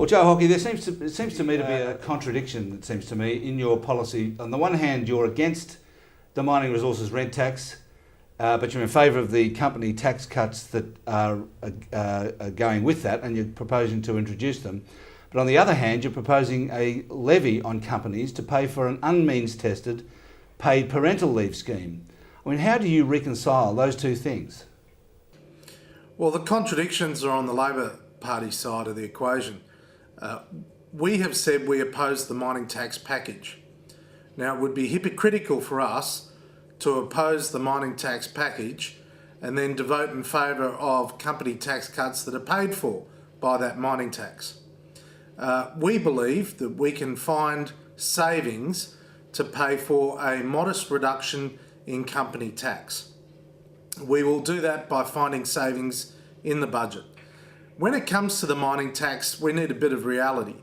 Well, Joe Hockey, it seems to me to be a contradiction, it seems to me, in your policy. On the one hand, you're against the mining resources rent tax, but you're in favour of the company tax cuts that are going with that, and you're proposing to introduce them. But on the other hand, you're proposing a levy on companies to pay for an unmeans-tested paid parental leave scheme. I mean, how do you reconcile those two things? Well, the contradictions are on the Labor Party side of the equation. We have said we oppose the mining tax package. Now, it would be hypocritical for us to oppose the mining tax package and then to vote in favour of company tax cuts that are paid for by that mining tax. We believe that we can find savings to pay for a modest reduction in company tax. We will do that by finding savings in the budget. When it comes to the mining tax, we need a bit of reality.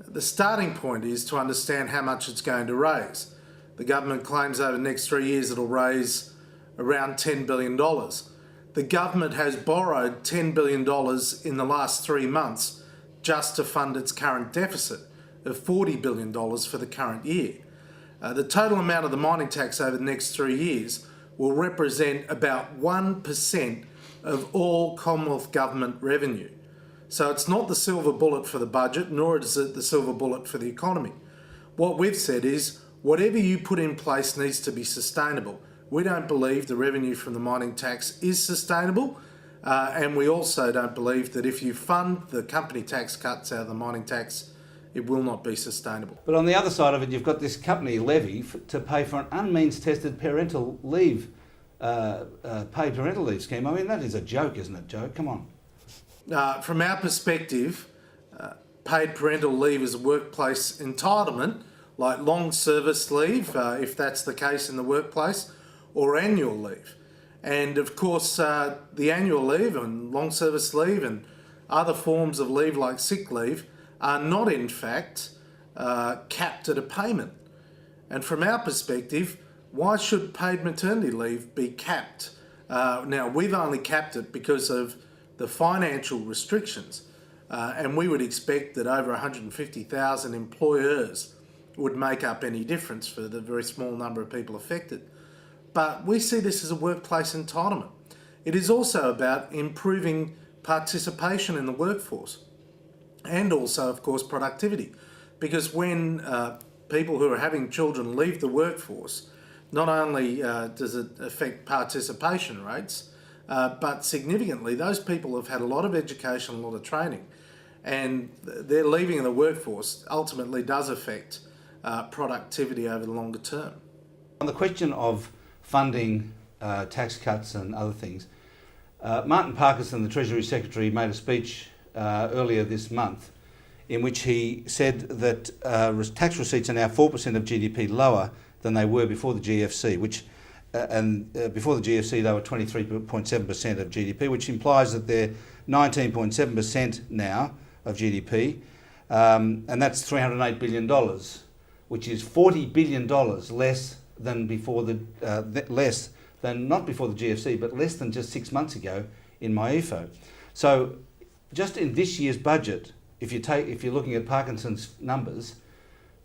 The starting point is to understand how much it's going to raise. The government claims over the next 3 years it'll raise around $10 billion. The government has borrowed $10 billion in the last 3 months just to fund its current deficit of $40 billion for the current year. The total amount of the mining tax over the next 3 years will represent about 1% of all Commonwealth Government revenue. So it's not the silver bullet for the budget, nor is it the silver bullet for the economy. What we've said is, whatever you put in place needs to be sustainable. We don't believe the revenue from the mining tax is sustainable, and we also don't believe that if you fund the company tax cuts out of the mining tax, it will not be sustainable. But on the other side of it, you've got this company levy to pay for an unmeans-tested parental leave, paid parental leave scheme. I mean, that is a joke, isn't it, Joe? Come on. From our perspective, paid parental leave is a workplace entitlement, like long service leave, if that's the case in the workplace, or annual leave. And of course, the annual leave and long service leave and other forms of leave like sick leave are not in fact capped at a payment. And from our perspective, why should paid maternity leave be capped? Now, we've only capped it because of the financial restrictions, and we would expect that over 150,000 employers would make up any difference for the very small number of people affected. But we see this as a workplace entitlement. It is also about improving participation in the workforce and also, of course, productivity. Because when people who are having children leave the workforce, not only does it affect participation rates, but significantly, those people have had a lot of education, a lot of training, and their leaving of the workforce ultimately does affect productivity over the longer term. On the question of funding tax cuts and other things, Martin Parkinson, the Treasury Secretary, made a speech earlier this month in which he said that tax receipts are now 4% of GDP lower than they were before the GFC, before the GFC they were 23.7% of GDP, which implies that they're 19.7% now of GDP, and that's $308 billion, which is $40 billion less than before not before the GFC, but less than just 6 months ago in MyEFO. So just in this year's budget, if you're looking at Parkinson's numbers,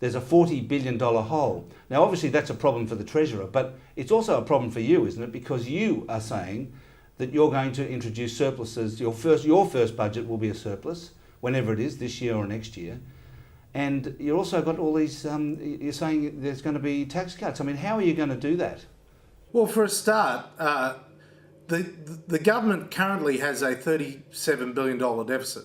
there's a $40 billion hole. Now, obviously, that's a problem for the Treasurer, but it's also a problem for you, isn't it? Because you are saying that you're going to introduce surpluses. Your first budget will be a surplus, whenever it is, this year or next year. And you've also got all these, you're saying there's going to be tax cuts. I mean, how are you going to do that? Well, for a start, the government currently has a $37 billion deficit.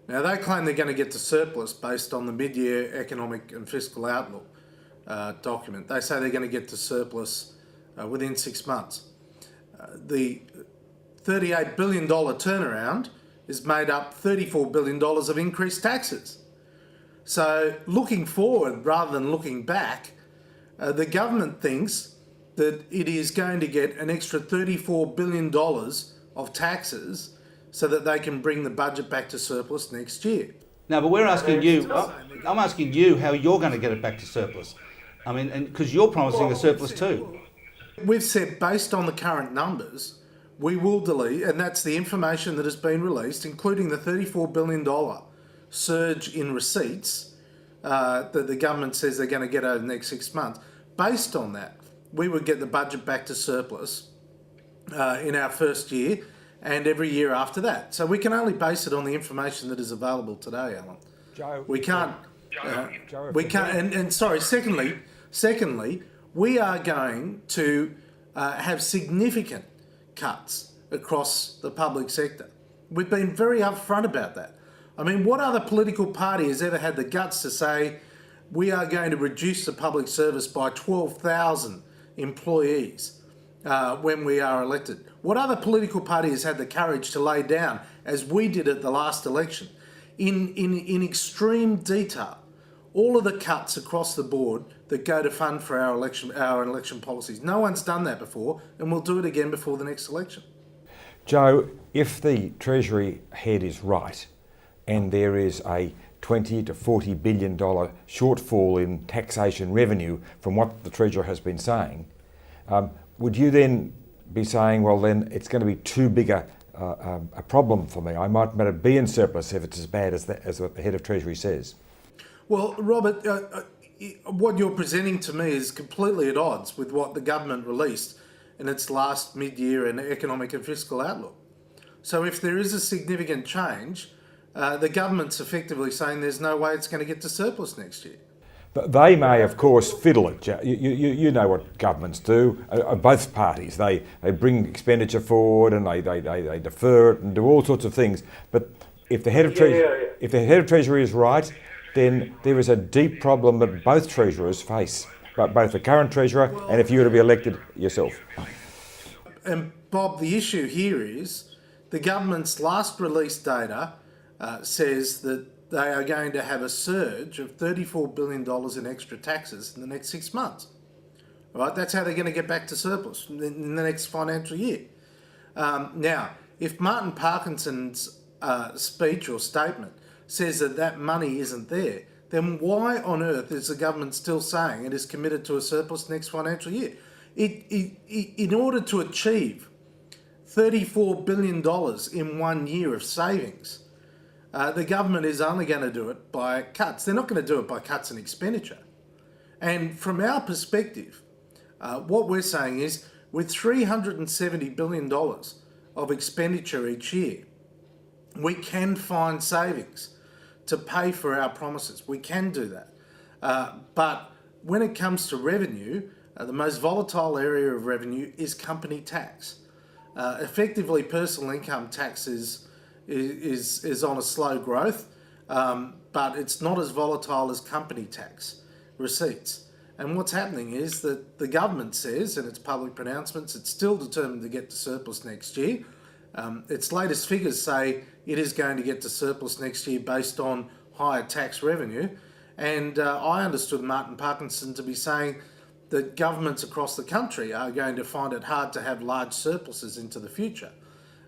Now, they claim they're going to get to surplus based on the mid-year economic and fiscal outlook document. They say they're going to get to surplus within 6 months. The $38 billion turnaround is made up $34 billion of increased taxes. So looking forward rather than looking back, the government thinks that it is going to get an extra $34 billion of taxes so that they can bring the budget back to surplus next year. No, but we're asking you, I'm asking you how you're going to get it back to surplus. I mean, because you're promising a surplus too. We've said based on the current numbers, we will delete, and that's the information that has been released, including the $34 billion surge in receipts that the government says they're going to get over the next 6 months, based on that, we would get the budget back to surplus in our first year and every year after that. So we can only base it on the information that is available today, Alan. Joe, We can't. Joe, We can't. And sorry. Secondly, we are going to have significant cuts across the public sector. We've been very upfront about that. I mean, what other political party has ever had the guts to say we are going to reduce the public service by 12,000 employees when we are elected? What other political party has had the courage to lay down, as we did at the last election, in extreme detail, all of the cuts across the board that go to fund for our election policies? No one's done that before, and we'll do it again before the next election. Joe, if the Treasury head is right, and there is a $20 to $40 billion shortfall in taxation revenue from what the Treasurer has been saying, would you then be saying, well, then it's going to be too big a problem for me? I might better be in surplus if it's as bad as what the head of Treasury says. Well, Robert, what you're presenting to me is completely at odds with what the government released in its last mid-year and economic and fiscal outlook. So if there is a significant change, the government's effectively saying there's no way it's going to get to surplus next year. But they may, of course, fiddle it. You know what governments do. Both parties, they bring expenditure forward and they defer it and do all sorts of things. But if the head of if the head of Treasury is right, then there is a deep problem that both treasurers face, but both the current treasurer and if you were to be elected yourself. And Bob, the issue here is the government's last released data says that they are going to have a surge of $34 billion in extra taxes in the next 6 months. Right? That's how they're going to get back to surplus in the next financial year. Now, if Martin Parkinson's speech or statement says that money isn't there, then why on earth is the government still saying it is committed to a surplus next financial year? In order to achieve $34 billion in 1 year of savings, the government is only going to do it by cuts. They're not going to do it by cuts in expenditure. And from our perspective, what we're saying is with $370 billion of expenditure each year, we can find savings to pay for our promises. We can do that. But when it comes to revenue, the most volatile area of revenue is company tax. Effectively, personal income tax is on a slow growth, but it's not as volatile as company tax receipts. And what's happening is that the government says in its public pronouncements it's still determined to get to surplus next year. Its latest figures say it is going to get to surplus next year based on higher tax revenue. And I understood Martin Parkinson to be saying that governments across the country are going to find it hard to have large surpluses into the future.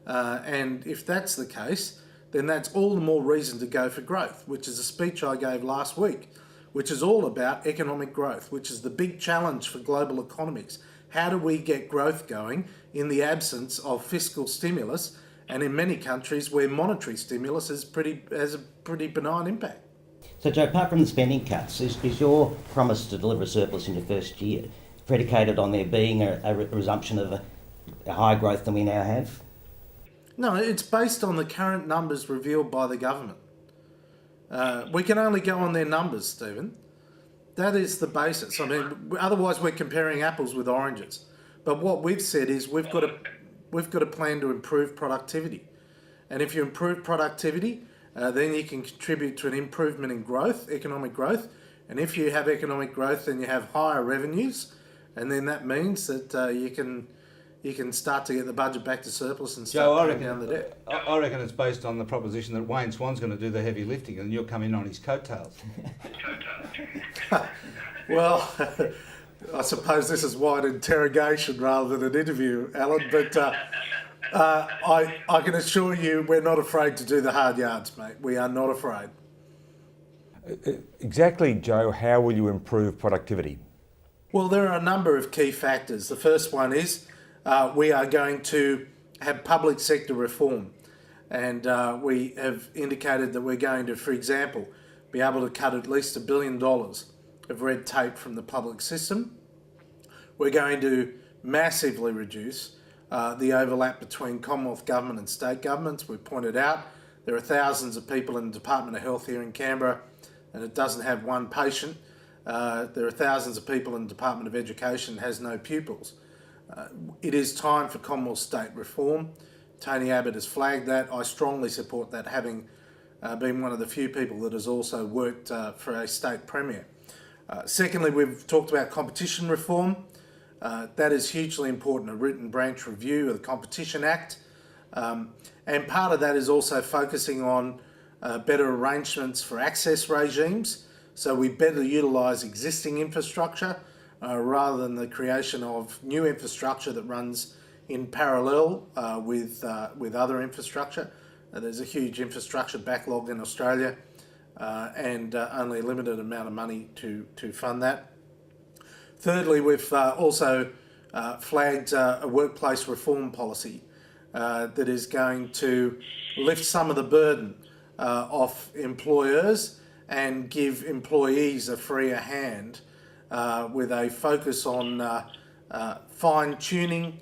And if that's the case, then that's all the more reason to go for growth, which is a speech I gave last week, which is all about economic growth, which is the big challenge for global economies. How do we get growth going in the absence of fiscal stimulus, and in many countries where monetary stimulus has a pretty benign impact? So, Joe, apart from the spending cuts, is your promise to deliver a surplus in your first year predicated on there being a resumption of a higher growth than we now have? No, it's based on the current numbers revealed by the government. We can only go on their numbers, Stephen. That is the basis. I mean, otherwise we're comparing apples with oranges. But what we've said is we've got a plan to improve productivity. And if you improve productivity, then you can contribute to an improvement in growth, economic growth. And if you have economic growth, then you have higher revenues. And then that means that you can start to get the budget back to surplus and start paying down the debt. I reckon it's based on the proposition that Wayne Swan's going to do the heavy lifting and you'll come in on his coattails. Well, I suppose this is why an interrogation rather than an interview, Alan, but I can assure you we're not afraid to do the hard yards, mate. We are not afraid. Exactly, Joe, how will you improve productivity? Well, there are a number of key factors. The first one is we are going to have public sector reform. And we have indicated that we're going to, for example, be able to cut at least $1 billion of red tape from the public system. We're going to massively reduce the overlap between Commonwealth Government and state governments. We pointed out there are thousands of people in the Department of Health here in Canberra and it doesn't have one patient. There are thousands of people in the Department of Education and has no pupils. It is time for Commonwealth state reform. Tony Abbott has flagged that. I strongly support that, having been one of the few people that has also worked for a state premier. Secondly, we've talked about competition reform. That is hugely important, a root and branch review of the Competition Act. And part of that is also focusing on better arrangements for access regimes, so we better utilise existing infrastructure rather than the creation of new infrastructure that runs in parallel with other infrastructure. There's a huge infrastructure backlog in Australia and only a limited amount of money to fund that. Thirdly, we've also flagged a workplace reform policy that is going to lift some of the burden off employers and give employees a freer hand with a focus on fine-tuning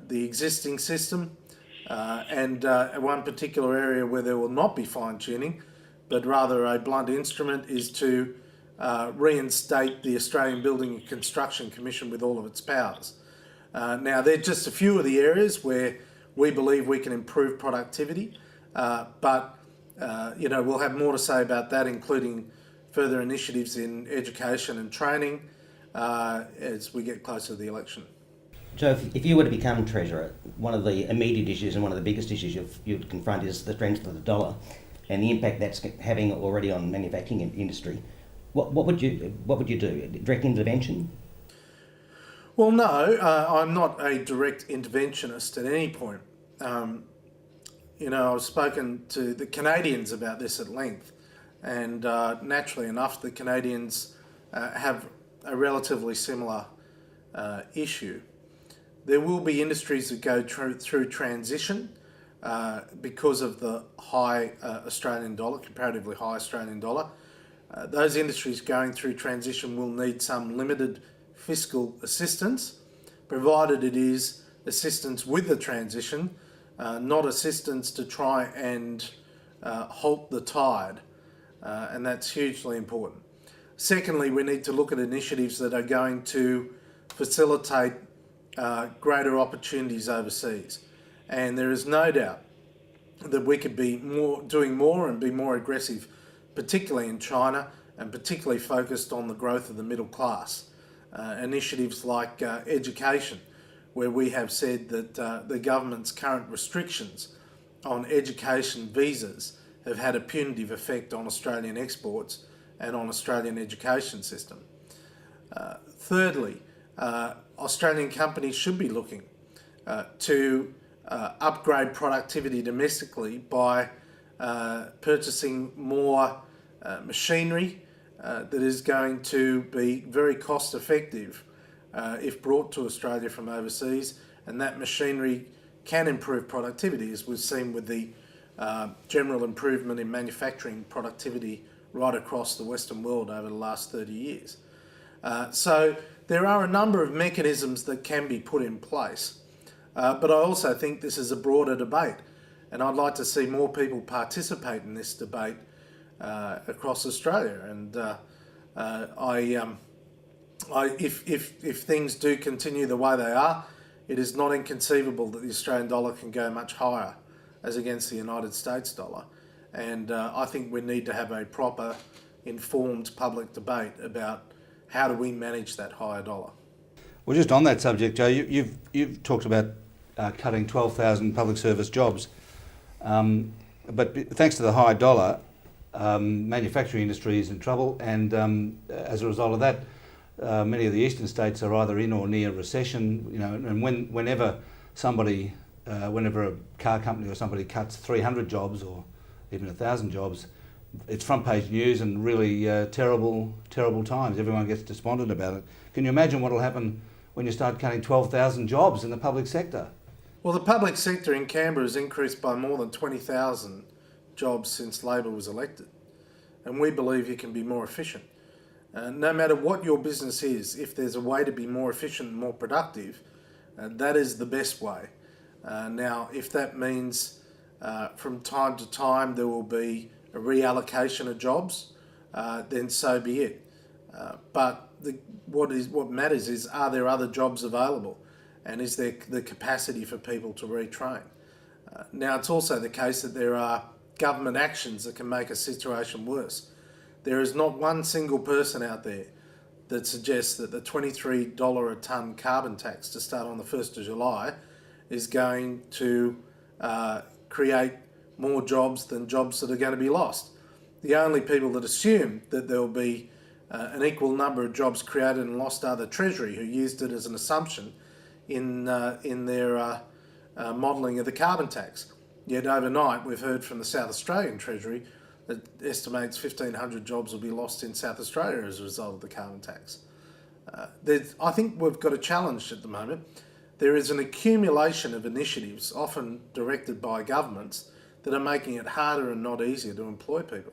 the existing system and one particular area where there will not be fine-tuning, but rather a blunt instrument, is to reinstate the Australian Building and Construction Commission with all of its powers. Now, they're just a few of the areas where we believe we can improve productivity, but we'll have more to say about that, including further initiatives in education and training as we get closer to the election. Joe, if you were to become Treasurer, one of the immediate issues and one of the biggest issues you'd confront is the strength of the dollar and the impact that's having already on manufacturing industry. What would you do? Direct intervention? Well, no, I'm not a direct interventionist at any point. I've spoken to the Canadians about this at length, and naturally enough, the Canadians have a relatively similar issue. There will be industries that go through transition because of the high Australian dollar, comparatively high Australian dollar. Those industries going through transition will need some limited fiscal assistance, provided it is assistance with the transition, not assistance to try and halt the tide, and that's hugely important. Secondly, we need to look at initiatives that are going to facilitate greater opportunities overseas, and there is no doubt that we could be doing more and be more aggressive, particularly in China, and particularly focused on the growth of the middle class. Initiatives like education, where we have said that the government's current restrictions on education visas have had a punitive effect on Australian exports and on Australian education system. Thirdly, Australian companies should be looking to upgrade productivity domestically by purchasing more machinery that is going to be very cost effective if brought to Australia from overseas, and that machinery can improve productivity, as we've seen with the general improvement in manufacturing productivity right across the Western world over the last 30 years. So there are a number of mechanisms that can be put in place, but I also think this is a broader debate, and I'd like to see more people participate in this debate across Australia. And if things do continue the way they are, it is not inconceivable that the Australian dollar can go much higher as against the United States dollar. And I think we need to have a proper, informed public debate about how do we manage that higher dollar. Well, just on that subject, Joe, you've talked about cutting 12,000 public service jobs, but thanks to the high dollar, manufacturing industry is in trouble, and as a result of that, many of the eastern states are either in or near recession. And whenever a car company or somebody cuts 300 jobs or even 1,000 jobs, it's front page news and really terrible times. Everyone gets despondent about it. Can you imagine what will happen when you start cutting 12,000 jobs in the public sector? Well, the public sector in Canberra has increased by more than 20,000 jobs since Labor was elected. And we believe you can be more efficient. No matter what your business is, if there's a way to be more efficient and more productive, that is the best way. Now, if that means from time to time there will be a reallocation of jobs, then so be it. But what matters is, are there other jobs available? And is there the capacity for people to retrain? Now, it's also the case that there are government actions that can make a situation worse. There is not one single person out there that suggests that the $23 a tonne carbon tax to start on the 1st of July is going to create more jobs than jobs that are going to be lost. The only people that assume that there will be an equal number of jobs created and lost are the Treasury, who used it as an assumption in their modelling of the carbon tax. Yet overnight we've heard from the South Australian Treasury that estimates 1,500 jobs will be lost in South Australia as a result of the carbon tax. I think we've got a challenge at the moment. There is an accumulation of initiatives, often directed by governments, that are making it harder and not easier to employ people.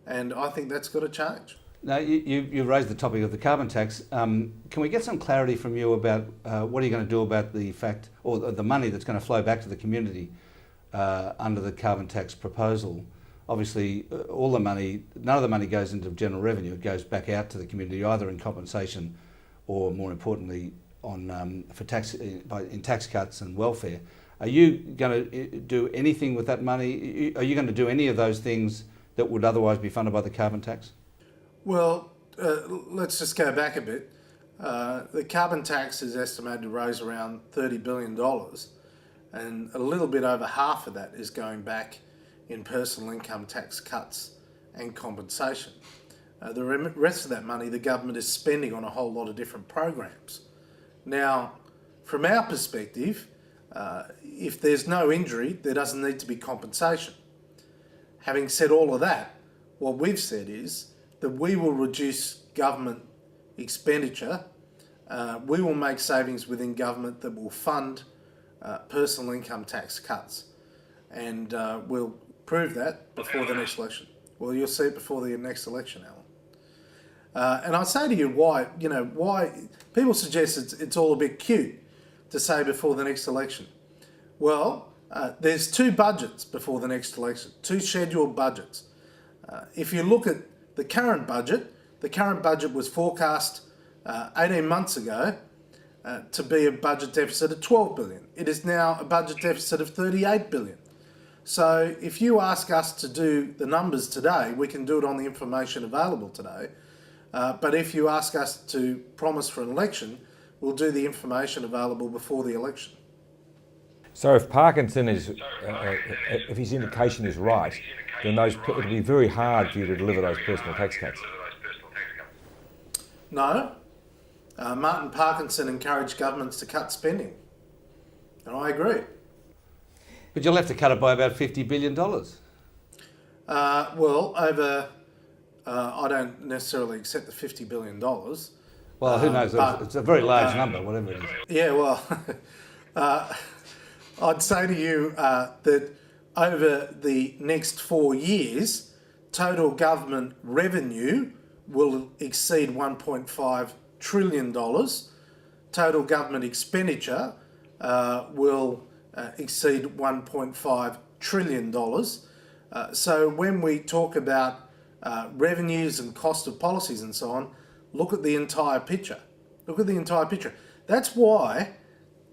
And I think that's got to change. Now, you raised the topic of the carbon tax. Can we get some clarity from you about what are you going to do about the fact, or the money that's going to flow back to the community under the carbon tax proposal? Obviously, all the money, none of the money goes into general revenue. It goes back out to the community, either in compensation or, more importantly, on for tax in tax cuts and welfare. Are you going to do anything with that money? Are you going to do any of those things that would otherwise be funded by the carbon tax? Well, let's just go back a bit. The carbon tax is estimated to raise around $30 billion, and a little bit over half of that is going back in personal income tax cuts and compensation. The rest of that money the government is spending on a whole lot of different programs. Now, from our perspective, if there's no injury, there doesn't need to be compensation. Having said all of that, what we've said is that we will reduce government expenditure. We will make savings within government that will fund personal income tax cuts. And we'll prove that before the next election. Well, you'll see it before the next election, Alan. And I say to you, why people suggest it's all a bit cute to say before the next election. Well, there's two budgets before the next election, two scheduled budgets. If you look at the current budget was forecast 18 months ago to be a budget deficit of $12 billion. It is now a budget deficit of $38 billion. So if you ask us to do the numbers today, we can do it on the information available today. But if you ask us to promise for an election, we'll do the information available before the election. So if Parkinson is, if his indication is right, then it'll be very hard for you to deliver those personal tax cuts. No. Martin Parkinson encouraged governments to cut spending. And I agree. But you'll have to cut it by about $50 billion. Well, over, I don't necessarily accept the $50 billion. Well, who knows? It's a very large number, whatever it is. Yeah, well, I'd say to you that over the next 4 years, total government revenue will exceed $1.5 trillion. Total government expenditure will exceed $1.5 trillion. So when we talk about revenues and cost of policies and so on, look at the entire picture. Look at the entire picture. That's why,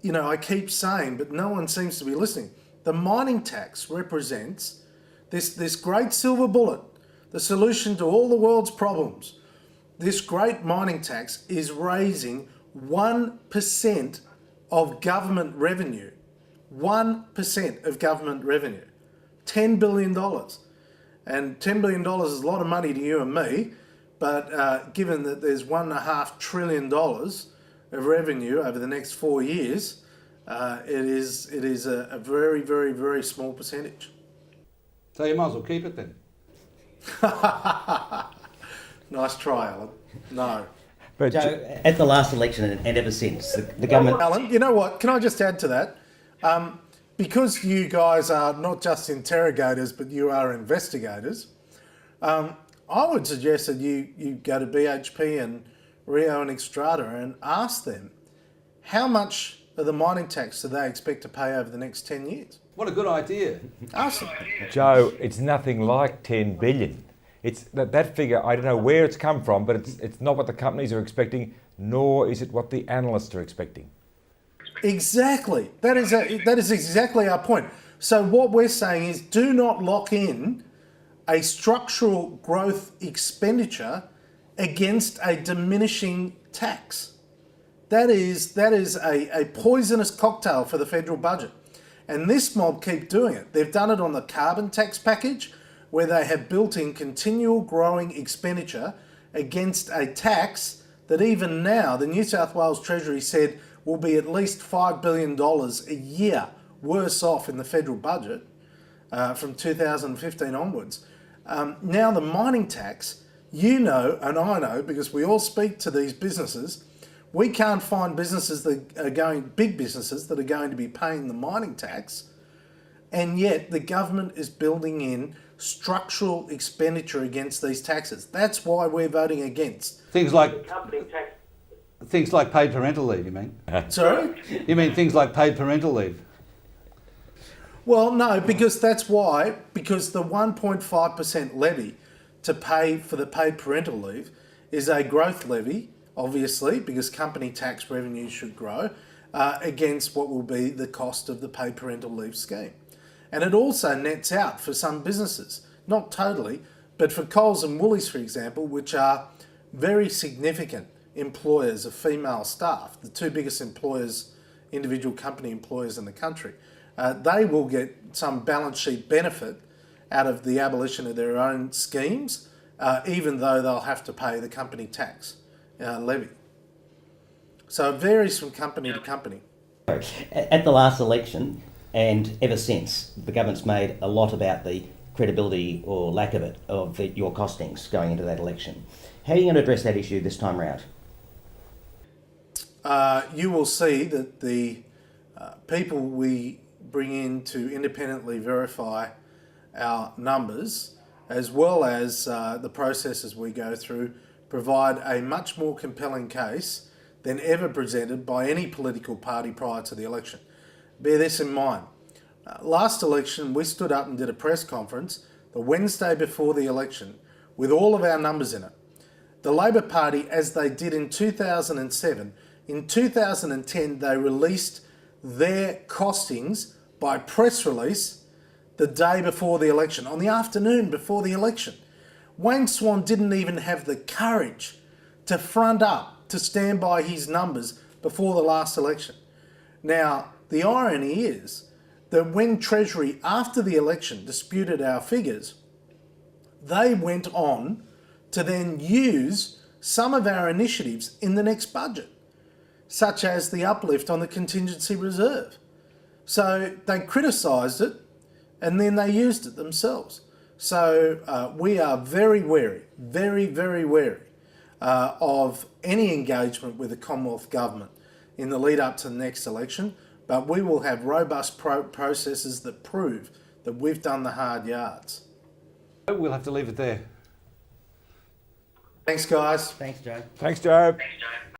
I keep saying, but no one seems to be listening. The mining tax represents this great silver bullet, the solution to all the world's problems. This great mining tax is raising 1% of government revenue. 1% of government revenue. $10 billion. And $10 billion is a lot of money to you and me, but given that there's $1.5 trillion of revenue over the next 4 years, it is a very, very, very small percentage. So you might as well keep it then. Nice try, Alan. No. But Joe, at the last election and ever since, the government... Alan, you know what? Can I just add to that? Because you guys are not just interrogators, but you are investigators, I would suggest that you go to BHP and Rio and Xstrata and ask them how much of the mining tax do they expect to pay over the next 10 years? What a good idea. Ask them. Joe, it's nothing like 10 billion. It's that figure, I don't know where it's come from, but it's not what the companies are expecting, nor is it what the analysts are expecting. Exactly. That is exactly our point. So what we're saying is do not lock in a structural growth expenditure against a diminishing tax. That is a poisonous cocktail for the federal budget. And this mob keep doing it. They've done it on the carbon tax package, where they have built in continual growing expenditure against a tax that even now the New South Wales Treasury said will be at least $5 billion a year worse off in the federal budget from 2015 onwards. Now the mining tax, you know and I know, because we all speak to these businesses, we can't find businesses that are big businesses that are going to be paying the mining tax, and yet the government is building in structural expenditure against these taxes. That's why we're voting against. Things like paid parental leave, you mean? Sorry? You mean things like paid parental leave? Well, no, because the 1.5% levy to pay for the paid parental leave is a growth levy, obviously, because company tax revenue should grow, against what will be the cost of the paid parental leave scheme. And it also nets out for some businesses, not totally, but for Coles and Woolies, for example, which are very significant employers of female staff, the two biggest employers, individual company employers in the country, they will get some balance sheet benefit out of the abolition of their own schemes, even though they'll have to pay the company tax levy. So it varies from company to company. At the last election, and ever since, the government's made a lot about the credibility or lack of it of your costings going into that election. How are you going to address that issue this time round? You will see that the people we bring in to independently verify our numbers, as well as the processes we go through, provide a much more compelling case than ever presented by any political party prior to the election. Bear this in mind. Last election, we stood up and did a press conference the Wednesday before the election with all of our numbers in it. The Labor Party, as they did in 2007, in 2010 they released their costings by press release the day before the election, on the afternoon before the election. Wayne Swan didn't even have the courage to front up, to stand by his numbers before the last election. Now, the irony is that when Treasury, after the election, disputed our figures, they went on to then use some of our initiatives in the next budget, such as the uplift on the contingency reserve. So they criticised it and then they used it themselves. So we are very wary, very, very wary of any engagement with the Commonwealth Government in the lead up to the next election, but we will have robust processes that prove that we've done the hard yards. We'll have to leave it there. Thanks, guys. Thanks, Joe. Thanks, Joe.